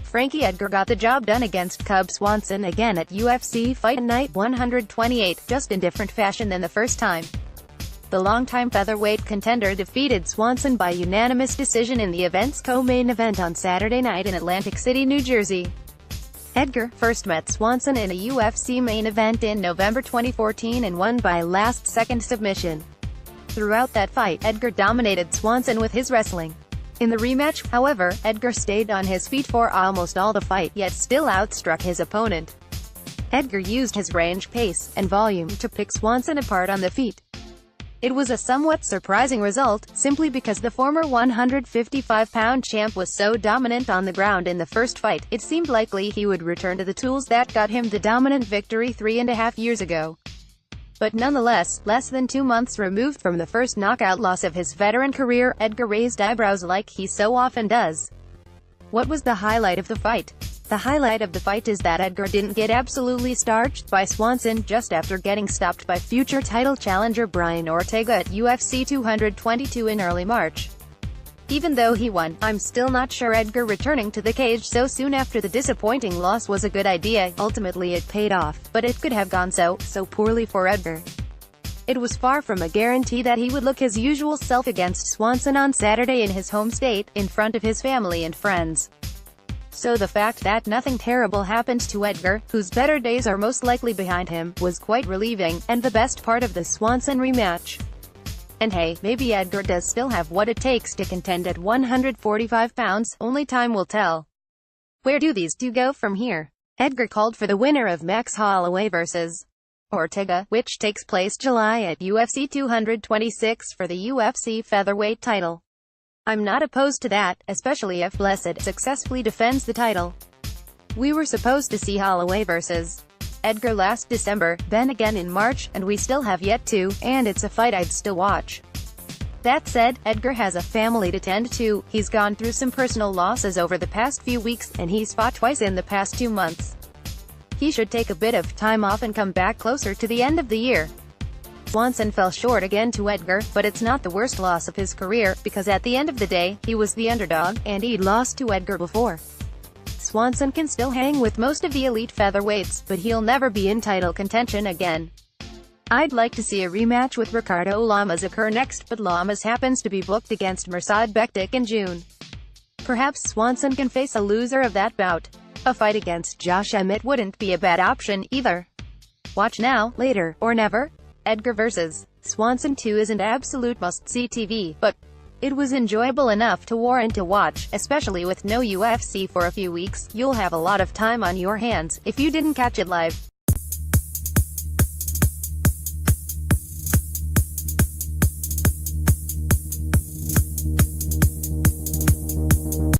Frankie Edgar got the job done against Cub Swanson again at UFC Fight Night 128, just in different fashion than the first time. The longtime featherweight contender defeated Swanson by unanimous decision in the event's co-main event on Saturday night in Atlantic City, New Jersey. Edgar first met Swanson in a UFC main event in November 2014 and won by last-second submission. Throughout that fight, Edgar dominated Swanson with his wrestling. In the rematch, however, Edgar stayed on his feet for almost all the fight, yet still outstruck his opponent. Edgar used his range, pace, and volume to pick Swanson apart on the feet. It was a somewhat surprising result, simply because the former 155-pound champ was so dominant on the ground in the first fight. It seemed likely he would return to the tools that got him the dominant victory 3.5 years ago. But nonetheless, less than 2 months removed from the first knockout loss of his veteran career, Edgar raised eyebrows like he so often does. What was the highlight of the fight? The highlight of the fight is that Edgar didn't get absolutely starched by Swanson just after getting stopped by future title challenger Brian Ortega at UFC 222 in early March. Even though he won, I'm still not sure Edgar returning to the cage so soon after the disappointing loss was a good idea. Ultimately it paid off, but it could have gone so poorly for Edgar. It was far from a guarantee that he would look his usual self against Swanson on Saturday in his home state, in front of his family and friends. So the fact that nothing terrible happened to Edgar, whose better days are most likely behind him, was quite relieving, and the best part of the Swanson rematch. And hey, maybe Edgar does still have what it takes to contend at 145 pounds, only time will tell. Where do these two go from here? Edgar called for the winner of Max Holloway vs. Ortega, which takes place July at UFC 226 for the UFC featherweight title. I'm not opposed to that, especially if Blessed successfully defends the title. We were supposed to see Holloway vs. Edgar last December, then again in March, and we still have yet to, and it's a fight I'd still watch. That said, Edgar has a family to tend to, he's gone through some personal losses over the past few weeks, and he's fought twice in the past 2 months. He should take a bit of time off and come back closer to the end of the year. Swanson fell short again to Edgar, but it's not the worst loss of his career, because at the end of the day, he was the underdog, and he'd lost to Edgar before. Swanson can still hang with most of the elite featherweights, but he'll never be in title contention again. I'd like to see a rematch with Ricardo Lamas occur next, but Lamas happens to be booked against Mirsad Bektic in June. Perhaps Swanson can face a loser of that bout. A fight against Josh Emmett wouldn't be a bad option, either. Watch now, later, or never. Edgar vs. Swanson 2 isn't absolute must-see TV, but it was enjoyable enough to warrant a watch, especially with no UFC for a few weeks. You'll have a lot of time on your hands if you didn't catch it live.